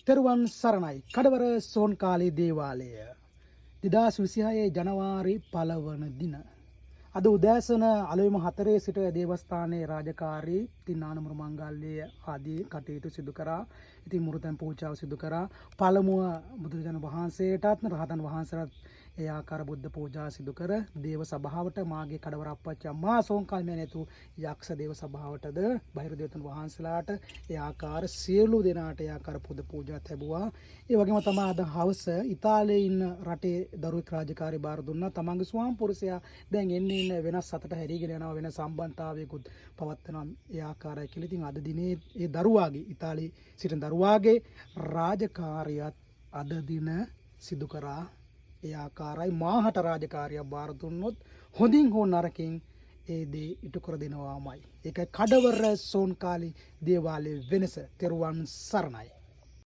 තෙරුවන් සරණයි. කඩවර සෝන්කාලී දේවාලය 2026 ජනවාරි 1 වන දින. අද උදෑසන අලුයම 4 සිට දේවස්ථානයේ රාජකාරී තින්නානමුරු මංගල්‍ය ආදී කටයුතු සිදු කරා. ඉතින් මුරුතැන් පූජාව සිදු කරා. පළමුව බුදුරජාණන් වහන්සේටත් රහතන් වහන්සේලාට ඒ ආකාර බුද්ධ පූජා සිදු කර දේව සභාවට මාගේ කඩවර අප්පච්චි අම්මා සෝන්කාල් මෑණියතු යක්ෂ දේව සභාවටද බහිර දේවතුන් වහන්සේලාට ඒ ආකාර සියලු දෙනාට ඒ ආකාර පුද පූජා ලැබුවා. ඒ වගේම තමයි අද හවස ඉතාලියේ ඉන්න රටේ දරුවෙක් රාජකාරී බාර දුන්නා. තමන්ගේ ස්වාම පුරුෂයා දැන් එන්නේ වෙනස් අතට හැරීගෙන යනවා, වෙන සම්බන්ධතාවයකුත් පවත්වනවා. ඒ ආකාරයි කියලා. ඉතින් අද දිනේ ඒ දරුවාගේ ඉතාලියේ සිටින දරුවාගේ රාජකාරියත් අද දින සිදු කරා. ඒ ආකාරයි මාහට රාජකාරියක් බාර දුන්නොත් හොඳින් හෝ නරකින් ඒ දේ ඉටු කර දෙනවාමයි. ඒකයි කඩවර සෝන්කාලී දේවාලයේ වෙනස. තෙරුවන් සරණයි.